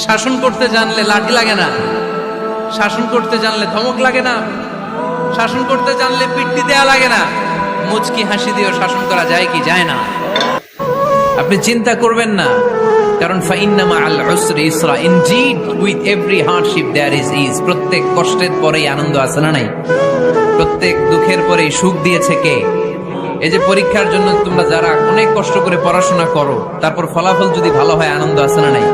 শাসন করতে জানলে লাঠি লাগে না, শাসন করতে জানলে ধমক লাগে না, শাসন করতে জানলে পিট্টি দেয়া লাগে না, মুচকি হাসি দিয়েও শাসন করা যায় কি যায় না। আপনি চিন্তা করবেন না, কারণ ফাইন্না মাআল উসরি ইসরা, indeed with every hardship there is ease. প্রত্যেক কষ্টের পরেই আনন্দ আছে না নাই? প্রত্যেক দুঃখের পরেই সুখ দিয়েছে কে? এই যে পরীক্ষার জন্য তোমরা যারা অনেক কষ্ট করে পড়াশোনা করো, তারপর ফলাফল যদি ভালো হয়, আনন্দ আছে না নাই?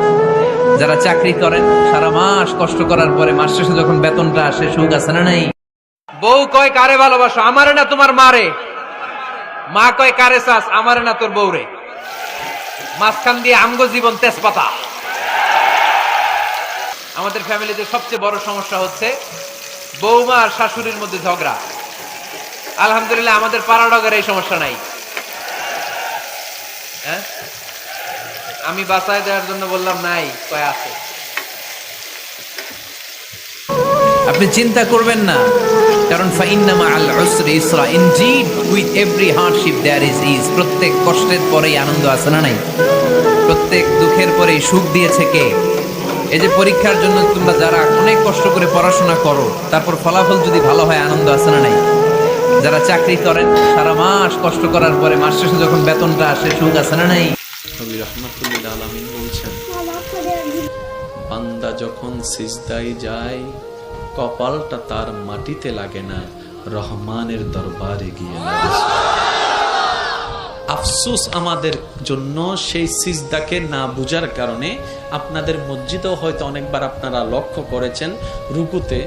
যারা চাকরি করেন, সারা মাস কষ্ট করার পরে মাস শেষে যখন বেতনটা আসে, সুখ আছে না নাই? বউ কয় কারে ভালোবাসো? আমারে না তোমার মারে। মা কয় কারে চাস? আমারে না তোর বউরে। মাঝখান দিয়ে আমগো জীবন তেজপাতা। আমাদের ফ্যামিলিতে সবচেয়ে বড় সমস্যা হচ্ছে বৌমা আর শাশুড়ির মধ্যে ঝগড়া। আলহামদুলিল্লাহ আমাদের পাড়াডগের এই সমস্যা নাই। হ্যাঁ, আমি বাঁচায় দেওয়ার জন্য বললাম নাই, কয় আছে। আপনি চিন্তা করবেন না, কারণ ফাইন্না মাআল উসরি ইসরা, indeed with every hardship there is ease. প্রত্যেক কষ্টের পরেই আনন্দ আছে না নাই? প্রত্যেক দুঃখের পরেই সুখ দিয়েছে কে? এই যে পরীক্ষার জন্য তোমরা যারা অনেক কষ্ট করে পড়াশোনা করো, তারপর ফলাফল যদি ভালো হয়, আনন্দ আছে না নাই? যারা চাকরি করেন, সারা মাস কষ্ট করার পরে মাস শেষে যখন বেতনটা আসে, সুখ আছে না নাই? নবী রাহমাতুল্লিল আলামিন বলছেন, বান্দা যখন সিজদায় যায়, কপালটা তার মাটিতে লাগে না, রহমানের দরবারে গিয়ে লাগে। আফসোস আমাদের জন্য সেই সিজদাকে না বুঝার কারণে। আপনাদের মসজিদেও হয়তো অনেকবার আপনারা লক্ষ্য করেছেন, রুকুতে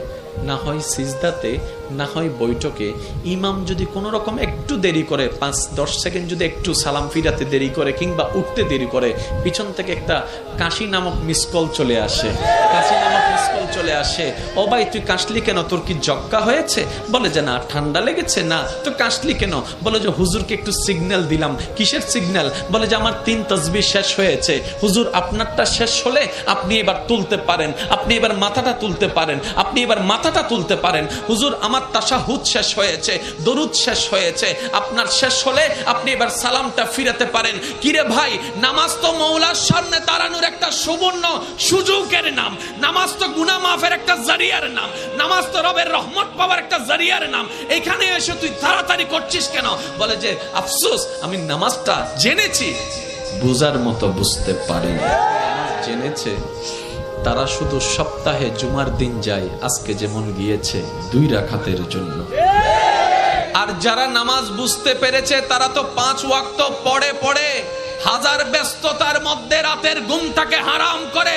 না হয় সিজদাতে না হয় বৈঠকে ইমাম যদি কোনো রকম একটু দেরি করে, 5-10 সেকেন্ড যদি একটু সালাম ফিরাতে দেরি করে কিংবা উঠতে দেরি করে, পিছন থেকে একটা কাশি নামক মিসকল চলে আসে। কাশি নামক মিসকল চলে আসে, ও ভাই তুই কাশলি কেন? তোর কি জক্কা হয়েছে? বলে যে না, ঠান্ডা লেগেছে। না তো কাশলি কেন? বলে যে হুজুরকে একটু সিগন্যাল দিলাম। কিসের সিগন্যাল? বলে যে আমার 3 তাসবিহ শেষ হয়েছে। হুজুর আপনারটা শেষ হলে আপনি এবার তুলতে পারেন, আপনি এবার মাথাটা তুলতে পারেন, আপনি এবার মাথাটা তুলতে পারেন। হুজুর আমার তাশাহুদ শেষ হয়েছে, দরুদ শেষ হয়েছে, আপনার শেষ হলে আপনি এবার সালামটা ফিরাতে পারেন। কিরে ভাই, নামাজ তো মওলার সামনে দাঁড়ানোর একটা সুবর্ণ সুযোগের নাম, নামাজ তো গুনাহ মাফের একটা জারিয়ার নাম, নামাজ তো রবের রহমত পাওয়ার একটা জারিয়ার নাম। এখানে এসে তুই তাড়াতাড়ি করছিস কেন? বলে যে আফসোস, আমি নামাজটা জেনেছি, বুঝার মতো বুঝতে পারিনি। জেনেছে তারা শুধু সপ্তাহে জুমার দিন যায়, আজকে যেমন গিয়েছে 2 রাকাতের জন্য। আর যারা নামাজ বুঝতে পেরেছে তারা তো 5 ওয়াক্ত পড়ে পড়ে হাজার ব্যস্ততার মধ্যে রাতের ঘুমটাকে হারাম করে